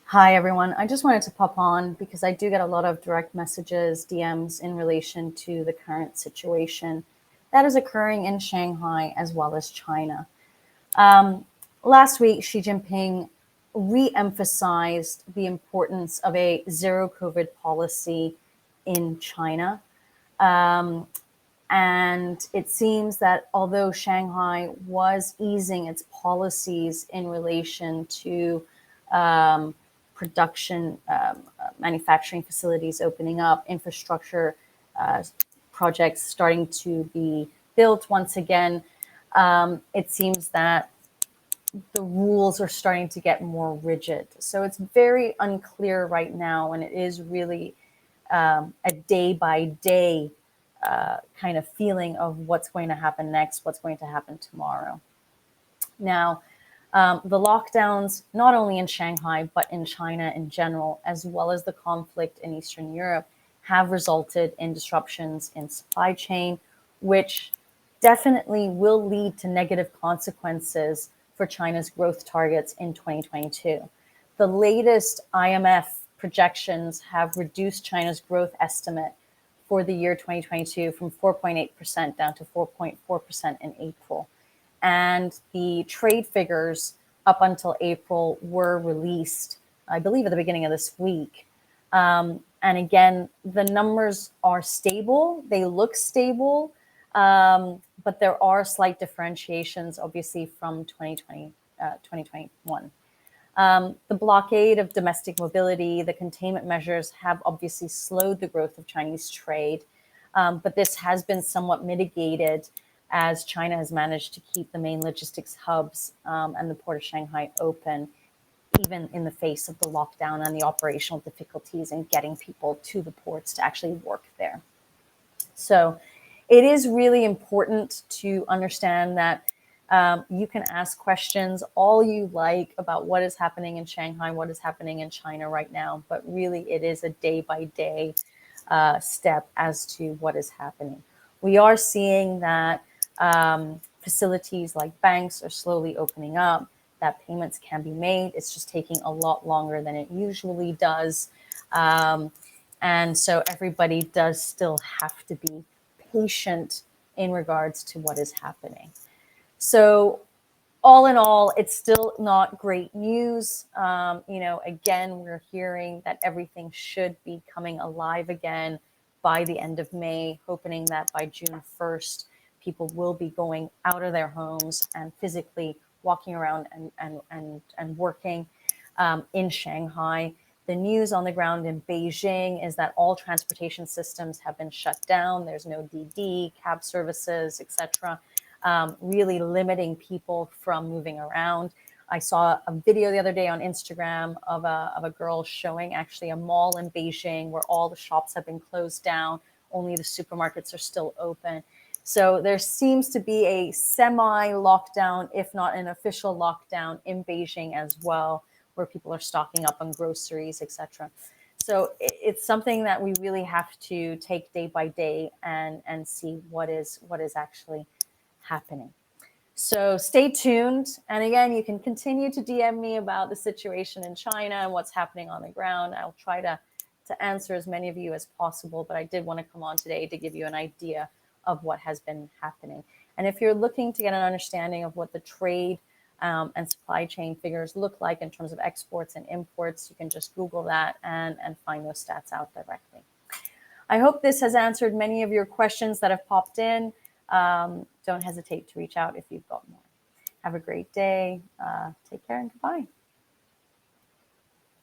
Hi, everyone. I just wanted to pop on because I do get a lot of direct messages, DMs in relation to the current situation that is occurring in Shanghai as well as China. Um, Last week, Xi Jinping re emphasized the importance of a zero COVID policy in China. Um, and it seems that although Shanghai was easing its policies in relation to um, production, manufacturing facilities opening up, infrastructure uh, projects starting to be built once again, it seems that the rules are starting to get more rigid. So it's very unclear right now, and it is really a day by day kind of feeling of what's going to happen next, what's going to happen tomorrow. Now, the lockdowns, not only in Shanghai, but in China in general, as well as the conflict in Eastern Europe, have resulted in disruptions in supply chain, which definitely will lead to negative consequences for China's growth targets in 2022. The latest IMF projections have reduced China's growth estimate for the year 2022 from 4.8% down to 4.4% in April. And the trade figures up until April were released, I believe, at the beginning of this week. And again, the numbers are stable. They look stable, but there are slight differentiations, obviously, from 2021. The blockade of domestic mobility, the containment measures have obviously slowed the growth of Chinese trade, but this has been somewhat mitigated as China has managed to keep the main logistics hubs and the port of Shanghai open, even in the face of the lockdown and the operational difficulties in getting people to the ports to actually work there. So it is really important to understand that you can ask questions all you like about what is happening in Shanghai, what is happening in China right now, but really it is a day by day step as to what is happening. We are seeing that facilities like banks are slowly opening up, that payments can be made. It's just taking a lot longer than it usually does. And so everybody does still have to be patient in regards to what is happening. So all in all, it's still not great news. Again, we're hearing that everything should be coming alive again by the end of May, hoping that by June 1st, people will be going out of their homes and physically walking around and working in Shanghai. The news on the ground in Beijing is that all transportation systems have been shut down. There's no DD, cab services, etc., really limiting people from moving around. I saw a video the other day on Instagram of a girl showing actually a mall in Beijing where all the shops have been closed down, only the supermarkets are still open. So there seems to be a semi-lockdown, if not an official lockdown, in Beijing as well, where people are stocking up on groceries, etc. So it's something that we really have to take day by day and see what is actually happening. So stay tuned. And again, you can continue to DM me about the situation in China and what's happening on the ground. I'll try to answer as many of you as possible, but I did want to come on today to give you an idea of what has been happening. And if you're looking to get an understanding of what the trade and supply chain figures look like in terms of exports and imports, you can just Google that and find those stats out directly. I hope this has answered many of your questions that have popped in. Don't hesitate to reach out if you've got more. Have a great day. Take care and goodbye.